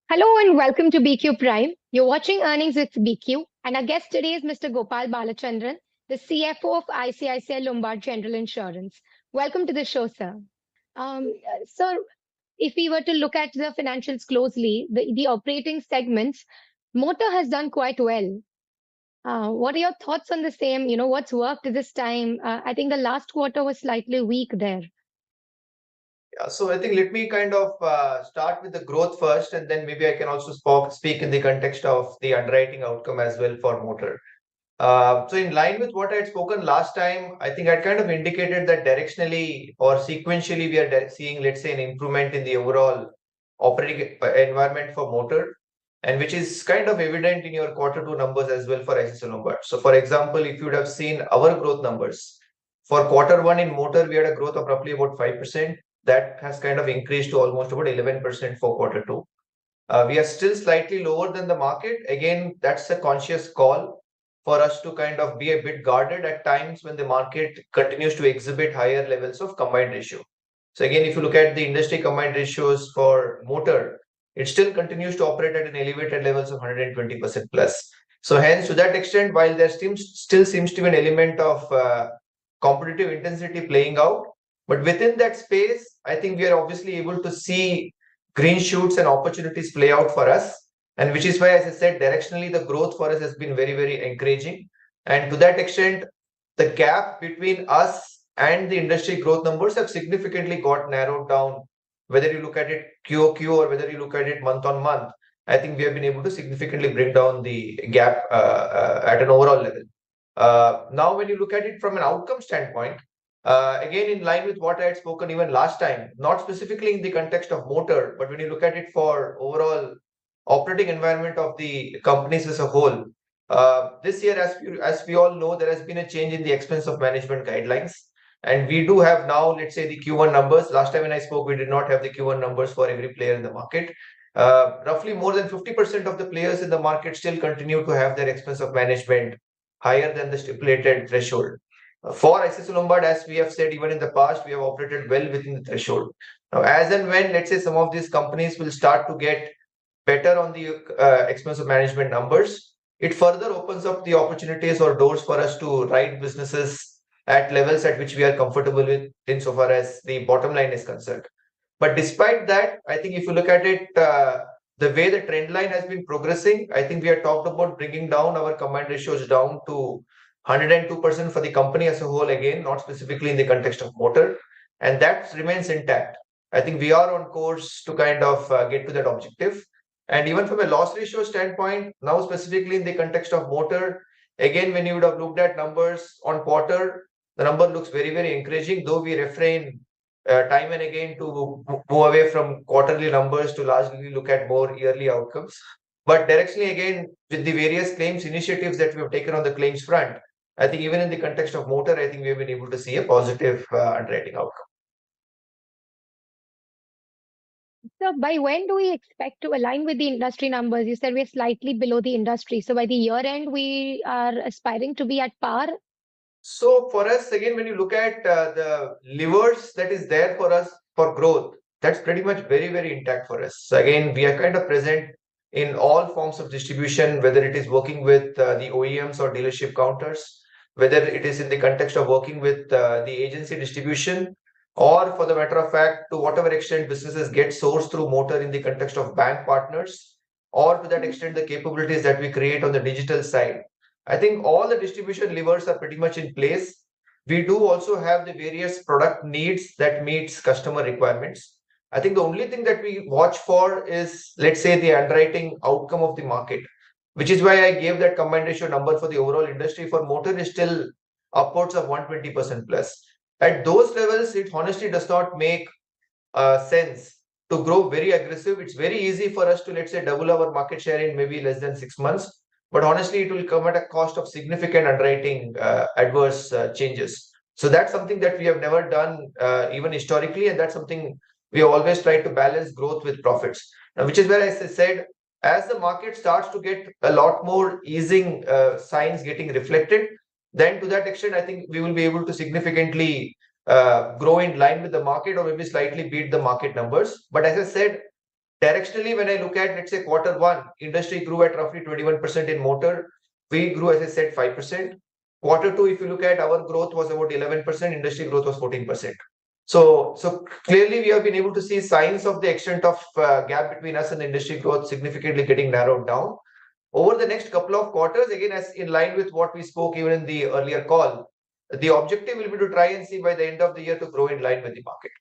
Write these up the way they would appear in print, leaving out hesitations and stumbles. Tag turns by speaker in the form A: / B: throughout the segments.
A: Hello and welcome to BQ Prime. You're watching Earnings with BQ, and our guest today is Mr. Gopal Balachandran, the CFO of ICICI Lombard General Insurance. Welcome to the show, sir. Sir, if we were to look at the financials closely, the operating segments, motor has done quite well. What are your thoughts on the same? What's worked this time? I think the last quarter was slightly weak there.
B: Yeah, so I think let me kind of start with the growth first, and then maybe I can also speak in the context of the underwriting outcome as well for motor. So in line with what I had spoken last time, I think I'd kind of indicated that directionally or sequentially we are seeing, let's say, an improvement in the overall operating environment for motor, and which is kind of evident in your quarter two numbers as well for ICICI Lombard. So for example, if you would have seen our growth numbers, for quarter one in motor, we had a growth of roughly about 5%. That has kind of increased to almost about 11% for quarter two. We are still slightly lower than the market. Again, that's a conscious call for us to kind of be a bit guarded at times when the market continues to exhibit higher levels of combined ratio. So again, if you look at the industry combined ratios for motor, it still continues to operate at an elevated levels of 120% plus. So hence, to that extent, while there still seems to be an element of competitive intensity playing out, but within that space, I think we are obviously able to see green shoots and opportunities play out for us. And which is why, as I said, directionally, the growth for us has been very, very encouraging. And to that extent, the gap between us and the industry growth numbers have significantly got narrowed down. Whether you look at it QOQ or whether you look at it month on month, I think we have been able to significantly bring down the gap at an overall level. Now, when you look at it from an outcome standpoint, again, in line with what I had spoken even last time, not specifically in the context of motor, but when you look at it for overall operating environment of the companies as a whole, this year, as we all know, there has been a change in the expense of management guidelines. And we do have now, let's say, the Q1 numbers. Last time when I spoke, we did not have the Q1 numbers for every player in the market. Roughly more than 50% of the players in the market still continue to have their expense of management higher than the stipulated threshold. For ICICI Lombard, as we have said even in the past, we have operated well within the threshold. Now, as and when, let's say, some of these companies will start to get better on the expense of management numbers, it further opens up the opportunities or doors for us to write businesses at levels at which we are comfortable with insofar as the bottom line is concerned. But despite that, I think if you look at it, the way the trend line has been progressing, I think we have talked about bringing down our combined ratios down to 102% for the company as a whole, again, not specifically in the context of motor. And that remains intact. I think we are on course to kind of get to that objective. And even from a loss ratio standpoint, now specifically in the context of motor, again, when you would have looked at numbers on quarter, the number looks very, very encouraging, though we refrain time and again to move away from quarterly numbers to largely look at more yearly outcomes. But directionally, again, with the various claims initiatives that we have taken on the claims front, I think even in the context of motor, I think we have been able to see a positive underwriting outcome.
A: So, by when do we expect to align with the industry numbers? You said we're slightly below the industry. So, by the year end, we are aspiring to be at par.
B: So for us, again, when you look at the levers that is there for us for growth, that's pretty much very, very intact for us. So again, we are kind of present in all forms of distribution, whether it is working with the OEMs or dealership counters, whether it is in the context of working with the agency distribution, or for the matter of fact, to whatever extent businesses get sourced through motor in the context of bank partners, or to that extent, the capabilities that we create on the digital side. I think all the distribution levers are pretty much in place. We do also have the various product needs that meets customer requirements. I think the only thing that we watch for is, let's say, the underwriting outcome of the market, which is why I gave that combined ratio number for the overall industry for motor is still upwards of 120% plus. At those levels, it honestly does not make sense to grow very aggressive. It's very easy for us to, let's say, double our market share in maybe less than 6 months. But honestly, it will come at a cost of significant underwriting adverse changes. So that's something that we have never done even historically, and that's something we always try to balance growth with profits. Now, which is where I said, as the market starts to get a lot more easing signs getting reflected, then to that extent, I think we will be able to significantly grow in line with the market or maybe slightly beat the market numbers. But as I said, Directionally, when I look at, let's say, Q1, industry grew at roughly 21% in motor. We grew, as I said, 5%. Q2, if you look at, our growth was about 11%, industry growth was 14%. So clearly we have been able to see signs of the extent of gap between us and the industry growth significantly getting narrowed down. Over the next couple of quarters, again, as in line with what we spoke even in the earlier call, the objective will be to try and see by the end of the year to grow in line with the market.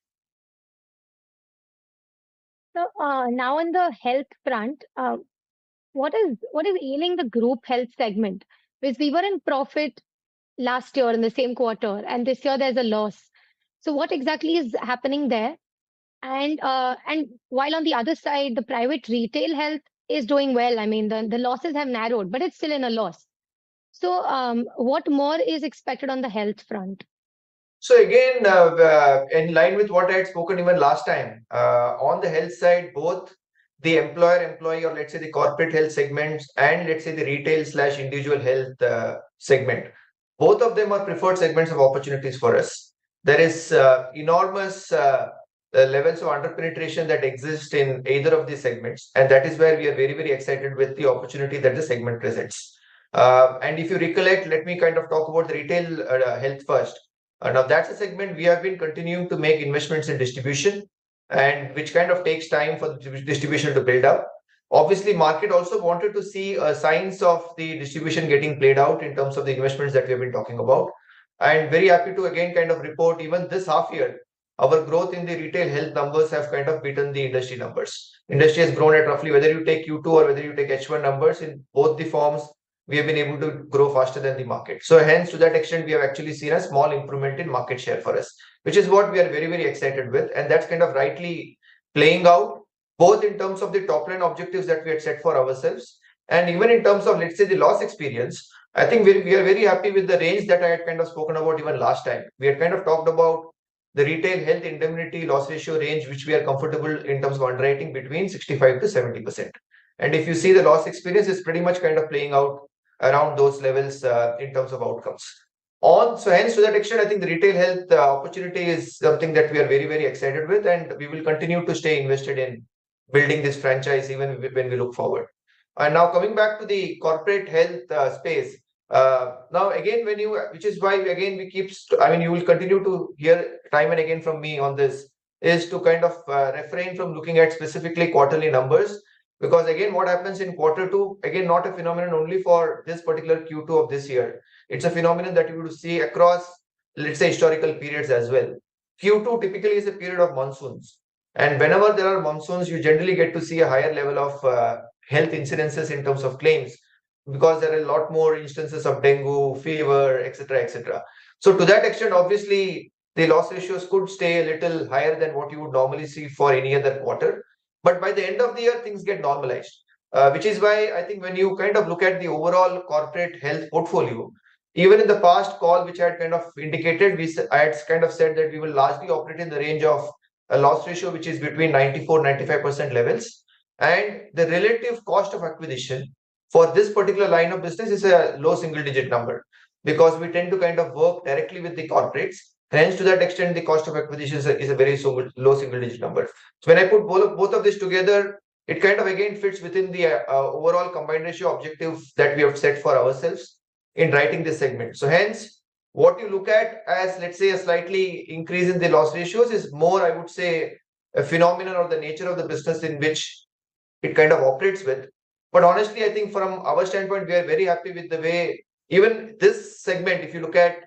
A: So now on the health front, what is ailing the group health segment? Because we were in profit last year in the same quarter, and this year there's a loss. So what exactly is happening there? And while on the other side, the private retail health is doing well. I mean, the losses have narrowed, but it's still in a loss. So what more is expected on the health front?
B: So again, in line with what I had spoken even last time, on the health side, both the employer-employee, or let's say the corporate health segments, and let's say the retail/individual health segment, both of them are preferred segments of opportunities for us. There is enormous levels of under-penetration that exist in either of these segments, and that is where we are very, very excited with the opportunity that the segment presents. And if you recollect, let me kind of talk about the retail health first. Now that's a segment we have been continuing to make investments in distribution, and which kind of takes time for the distribution to build up. Obviously, market also wanted to see signs of the distribution getting played out in terms of the investments that we have been talking about. I'm very happy to again kind of report even this half year, our growth in the retail health numbers have kind of beaten the industry numbers. Industry has grown at roughly, whether you take Q2 or whether you take H1 numbers, in both the forms, we have been able to grow faster than the market. So hence, to that extent, we have actually seen a small improvement in market share for us, which is what we are very, very excited with. And that's kind of rightly playing out, both in terms of the top line objectives that we had set for ourselves, and even in terms of, let's say, the loss experience. I think we are very happy with the range that I had kind of spoken about even last time. We had kind of talked about the retail health indemnity loss ratio range, which we are comfortable in terms of underwriting between 65 to 70%. And if you see the loss experience is pretty much kind of playing out around those levels in terms of outcomes. So hence, to that extent, I think the retail health opportunity is something that we are very, very excited with, and we will continue to stay invested in building this franchise even when we look forward. And now coming back to the corporate health space, now again, which is why again we keep, I mean, you will continue to hear time and again from me on this, is to kind of refrain from looking at specifically quarterly numbers. Because again, what happens in Q2, again, not a phenomenon only for this particular Q2 of this year. It's a phenomenon that you will see across, let's say, historical periods as well. Q2 typically is a period of monsoons. And whenever there are monsoons, you generally get to see a higher level of health incidences in terms of claims, because there are a lot more instances of dengue, fever, etc., etc. So to that extent, obviously, the loss ratios could stay a little higher than what you would normally see for any other quarter. But by the end of the year, things get normalized, which is why I think when you kind of look at the overall corporate health portfolio, even in the past call, which I had kind of indicated, I had kind of said that we will largely operate in the range of a loss ratio which is between 94-95% levels. And the relative cost of acquisition for this particular line of business is a low single digit number, because we tend to kind of work directly with the corporates. Hence, to that extent, the cost of acquisition is a very low single digit number. So when I put both of this together, it kind of again fits within the overall combined ratio objective that we have set for ourselves in writing this segment. So hence, what you look at as, let's say, a slightly increase in the loss ratios is more, I would say, a phenomenon or the nature of the business in which it kind of operates with. But honestly, I think from our standpoint, we are very happy with the way even this segment, if you look at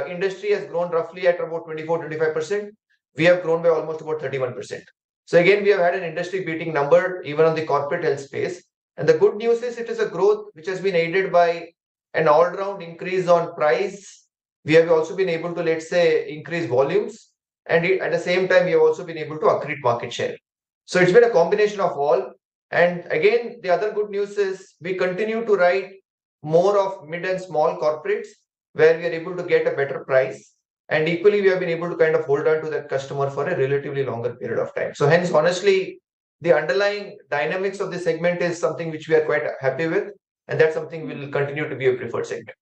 B: industry has grown roughly at about 24-25%. We have grown by almost about 31%. So again, we have had an industry beating number even on the corporate health space. And the good news is it is a growth which has been aided by an all-round increase on price. We have also been able to, let's say, increase volumes. And at the same time, we have also been able to accrete market share. So it's been a combination of all. And again, the other good news is we continue to write more of mid and small corporates where we are able to get a better price. And equally, we have been able to kind of hold on to that customer for a relatively longer period of time. So hence, honestly, the underlying dynamics of the segment is something which we are quite happy with. And that's something will continue to be a preferred segment.